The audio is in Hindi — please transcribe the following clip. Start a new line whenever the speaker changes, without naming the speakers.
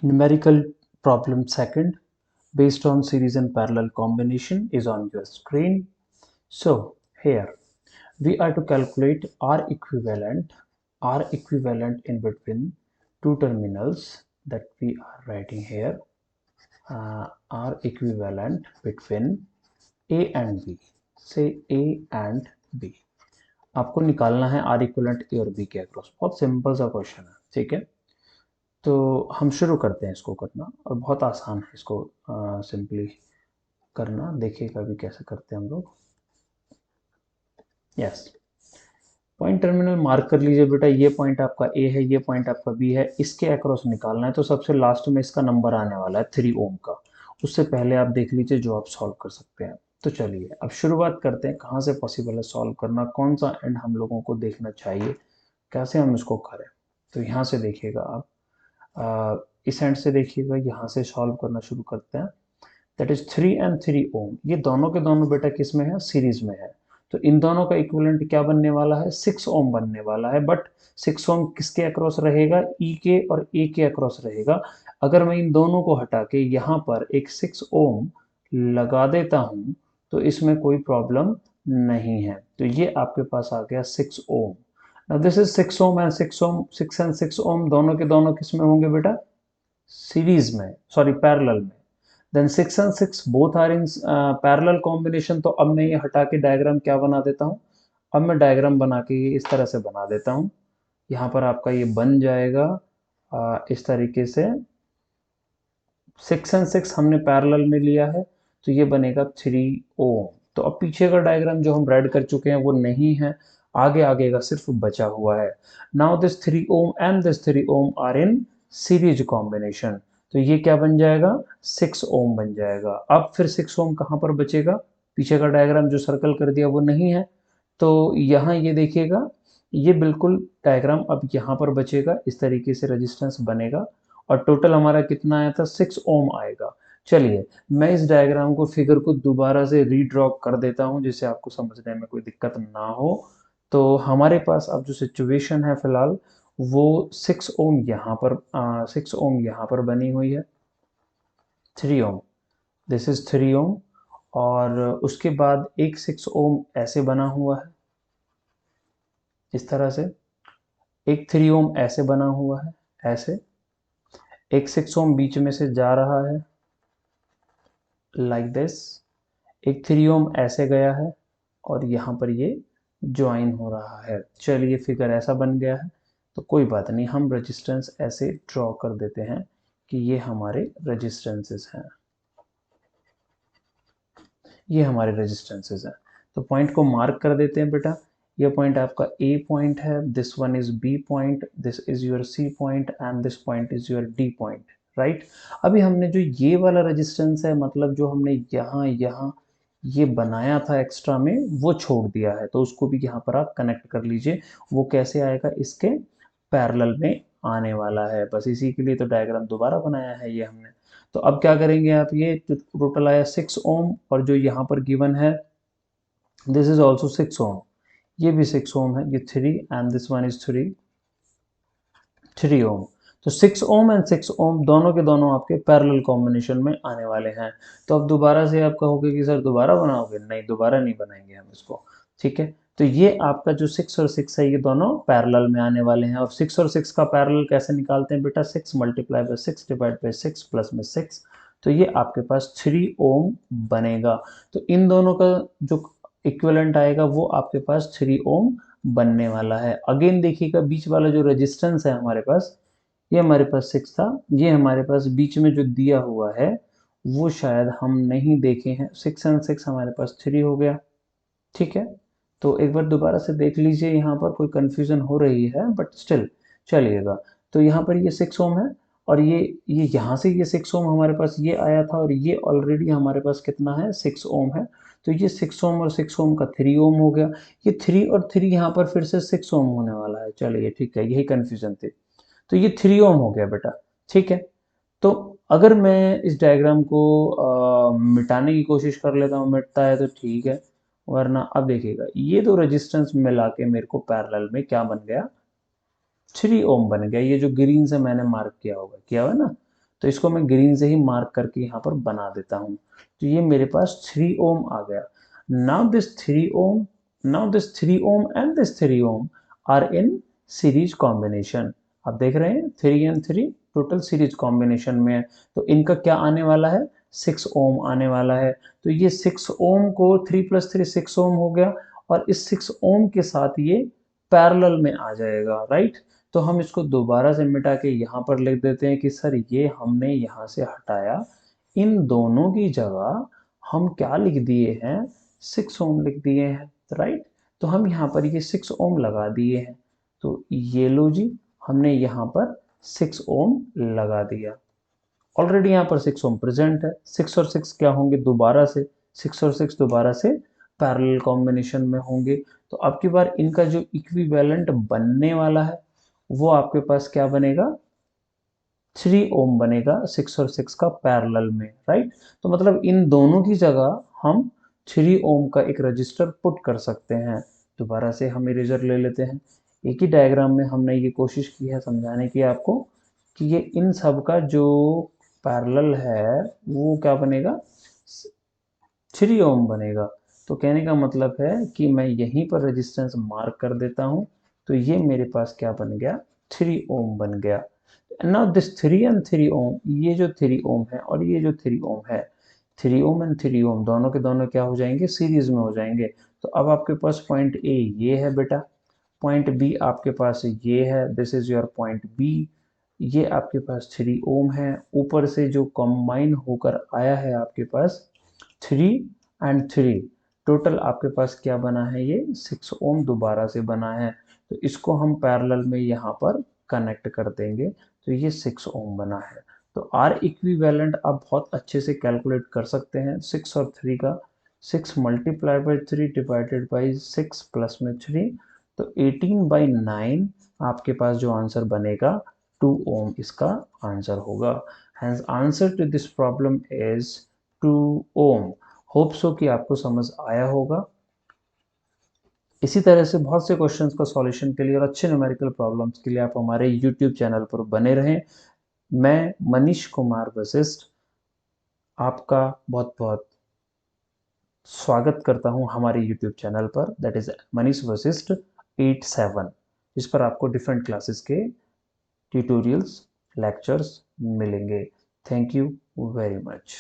Numerical problem second based on series and parallel combination is on your screen. So here we are to calculate R equivalent in between two terminals that we are writing here. R equivalent between A and B. Say A and B. आपको निकालना है R equivalent A और B के अक्रॉस. बहुत सिंपल सा क्वेश्चन है, ठीक है. तो हम शुरू करते हैं इसको करना, और बहुत आसान है इसको सिंपली करना. देखिएगा अभी कैसे करते हैं हम लोग. यस, पॉइंट टर्मिनल मार्क कर लीजिए बेटा. ये पॉइंट आपका ए है, ये पॉइंट आपका बी है. इसके अक्रॉस निकालना है. तो सबसे लास्ट में इसका नंबर आने वाला है 3 ओम का. उससे पहले आप देख लीजिए जो आप सॉल्व कर सकते हैं. तो चलिए अब शुरुआत करते हैं. कहाँ से पॉसिबल है सॉल्व करना, कौन सा एंड हम लोगों को देखना चाहिए, कैसे हम इसको करें. तो यहाँ से देखिएगा आप, इस एंड से देखिएगा, यहाँ से सॉल्व करना शुरू करते हैं. दैट इज 3 एंड 3 ओम. ये दोनों के दोनों बेटा किस में है, सीरीज में है. तो इन दोनों का इक्विवेलेंट क्या बनने वाला है, 6 ओम बनने वाला है. बट 6 ओम किसके अक्रॉस रहेगा, ई के और ए के अक्रॉस रहेगा. अगर मैं इन दोनों को हटा के यहाँ पर एक 6 ओम लगा देता हूँ तो इसमें कोई प्रॉब्लम नहीं है. तो ये आपके पास आ गया 6 ओम. Now this is 6 ohm and 6 ohm, 6 and 6 ohm दोनों के दोनों किस में होंगे बेटा, सीरीज में, सॉरी पैरेलल में. Then 6 and 6 both are in parallel combination. तो अब मैं ये हटा के डायग्राम क्या बना देता हूँ, अब मैं डायग्राम बना के ये इस तरह से बना देता हूँ. यहाँ पर आपका ये बन जाएगा इस तरीके से. 6 and 6 हमने पैरेलल में लिया है तो ये बनेगा 3 ओम. तो अब पीछे का डायग्राम जो हम रेड कर चुके हैं वो नहीं है, आगे आगे का सिर्फ बचा हुआ है. Now this 3 ohm and this 3 ohm are in series combination. तो ये क्या बन जाएगा, 6 ओम बन जाएगा. अब फिर 6 ओम कहाँ पर बचेगा, पीछे का डायग्राम जो सर्कल कर दिया वो नहीं है. तो यहाँ ये देखिएगा, ये बिल्कुल डायग्राम अब यहाँ पर बचेगा. इस तरीके से रेजिस्टेंस बनेगा और टोटल हमारा कितना आया था, 6 ओम आएगा. चलिए मैं इस डायग्राम को, फिगर को दोबारा से रीड्रॉ कर देता हूं जिससे आपको समझने में कोई दिक्कत ना हो. तो हमारे पास अब जो सिचुएशन है फिलहाल वो 6 ओम यहाँ पर 6 ओम यहाँ पर बनी हुई है, 3 ओम, दिस इज 3 ओम. और उसके बाद एक 6 ओम ऐसे बना हुआ है इस तरह से, एक 3 ओम ऐसे बना हुआ है ऐसे, एक 6 ओम बीच में से जा रहा है लाइक दिस, एक 3 ओम ऐसे गया है और यहाँ पर ये ज्वाइन हो रहा है. चलिए फिगर ऐसा बन गया है. तो कोई बात नहीं, हम रेजिस्टेंस ऐसे ड्रॉ कर देते हैं कि ये हमारे रेजिस्टेंसेस हैं, ये हमारे रेजिस्टेंसेस हैं. तो पॉइंट को मार्क कर देते हैं बेटा. ये पॉइंट आपका ए पॉइंट है, this one is B point, this is your C point and this point is your D point, right. अभी हमने जो ये वाला रेजिस्टेंस है, मतलब जो हमने यहाँ यहाँ ये बनाया था एक्स्ट्रा में, वो छोड़ दिया है. तो उसको भी यहाँ पर आप कनेक्ट कर लीजिए. वो कैसे आएगा, इसके पैरेलल में आने वाला है. बस इसी के लिए तो डायग्राम दोबारा बनाया है ये हमने. तो अब क्या करेंगे आप, ये टोटल आया 6 ओम और जो यहाँ पर गिवन है दिस इज ऑल्सो 6 ओम, ये भी 6 ओम है. ये 3 एंड दिस वन इज 3 ओम. तो 6 ओम एंड 6 ओम दोनों के दोनों आपके पैरेलल कॉम्बिनेशन में आने वाले हैं. तो अब दोबारा से आप कहोगे कि सर दोबारा बनाओगे, नहीं दोबारा नहीं बनाएंगे हम इसको, ठीक है. तो ये आपका जो 6 और 6 है ये दोनों पैरेलल में आने वाले हैं. और 6 और 6 का पैरेलल कैसे निकालते हैं बेटा, 6 multiply by 6 divide by 6 plus में 6. तो ये आपके पास 3 ओम बनेगा. तो इन दोनों का जो इक्विवेलेंट आएगा वो आपके पास 3 ओम बनने वाला है. अगेन देखिएगा बीच वाला जो रेजिस्टेंस है हमारे पास, ये हमारे पास 6 था, ये हमारे पास बीच में जो दिया हुआ है वो शायद हम नहीं देखे हैं. 6 एंड 6 हमारे पास 3 हो गया, ठीक है. तो एक बार दोबारा से देख लीजिए, यहाँ पर कोई कंफ्यूजन हो रही है बट स्टिल चलिएगा. तो यहाँ पर ये 6 ओम है और ये यहाँ से ये 6 ओम हमारे पास ये आया था और ये ऑलरेडी हमारे पास कितना है, 6 ओम है. तो ये 6 ओम और 6 ओम का 3 ओम हो गया. ये 3 और 3 यहाँ पर फिर से 6 ओम होने वाला है. चलिए ठीक है, यही कन्फ्यूजन थी. तो ये 3 ओम हो गया बेटा, ठीक है. तो अगर मैं इस डायग्राम को मिटाने की कोशिश कर लेता हूँ, मिटता है तो ठीक है, वरना अब देखिएगा ये दो रेजिस्टेंस मिला के मेरे को पैरेलल में क्या बन गया, 3 ओम बन गया. ये जो ग्रीन से मैंने मार्क किया हुआ है ना. तो इसको मैं ग्रीन से ही मार्क करके यहाँ पर बना देता हूँ। तो ये मेरे पास 3 ओम आ गया। Now this 3 ohm and this 3 ohm are in series combination. आप देख रहे हैं 3 एंड 3 टोटल सीरीज कॉम्बिनेशन में है, तो इनका क्या आने वाला है, 6 ओम आने वाला है। तो ये 6 ओम को 3 + 3 6 ओम हो गया, और इस 6 ओम के साथ ये पैरेलल में आ जाएगा, राइट। तो हम इसको दोबारा से मिटा के यहाँ पर लिख देते हैं कि सर ये हमने यहाँ से हटाया, इन दोनों की जगह हम क्या लिख दिए हैं, 6 ओम लिख दिए हैं, राइट। तो हम यहाँ पर ये 6 ओम लगा दिए हैं। तो ये लो जी, हमने यहाँ पर 6 ओम लगा दिया। ऑलरेडी यहाँ पर 6 ओम प्रेजेंट है, 6 और 6 क्या होंगे, दोबारा से 6 और 6 दोबारा से पैरेलल कॉम्बिनेशन में होंगे। तो अब की बार इनका जो इक्विवेलेंट बनने वाला है वो आपके पास क्या बनेगा, 3 ओम बनेगा 6 और 6 का पैरेलल में, राइट। तो मतलब इन दोनों की जगह हम 3 ओम का एक रजिस्टर पुट कर सकते हैं। दोबारा से हम इरेजर ले लेते हैं। एक ही डायग्राम में हमने ये कोशिश की है समझाने की आपको कि ये इन सब का जो पैरेलल है वो क्या बनेगा, 3 ओम बनेगा। तो कहने का मतलब है कि मैं यहीं पर रेजिस्टेंस मार्क कर देता हूं, तो ये मेरे पास क्या बन गया, 3 ओम बन गया। नाउ दिस 3 एंड 3 ओम, ये जो 3 ओम है और ये जो 3 ओम है, 3 ओम एंड 3 ओम दोनों के दोनों क्या हो जाएंगे, सीरीज में हो जाएंगे। तो अब आपके पास पॉइंट ए ये है बेटा, पॉइंट बी आपके पास ये है, this is your point B. ये आपके पास 3 ओम है, ऊपर से जो कंबाइन होकर आया है आपके पास 3 एंड 3, टोटल आपके पास क्या बना है, ये 6 ओम दोबारा से बना है। तो इसको हम पैरेलल में यहाँ पर कनेक्ट कर देंगे, तो ये 6 ओम बना है। तो आर इक्विवेलेंट आप बहुत अच्छे से कैलकुलेट कर सकते हैं, 6 और 3 का, 6 multiply by 3 divided by 6 plus में 3, तो 18/9 आपके पास जो आंसर बनेगा 2 ओम इसका आंसर होगा। Hence answer to this problem is 2 ohm. Hope so कि आपको समझ आया होगा। इसी तरह से बहुत से क्वेश्चंस का सॉल्यूशन के लिए और अच्छे न्यूमेरिकल प्रॉब्लम्स के लिए आप हमारे यूट्यूब चैनल पर बने रहें। मैं मनीष कुमार वशिष्ठ आपका बहुत बहुत स्वागत करता हूं हमारे यूट्यूब चैनल पर, दैट इज मनीष वशिष्ठ 87, जिस पर आपको डिफरेंट क्लासेस के ट्यूटोरियल्स लेक्चर्स मिलेंगे। Thank you very much.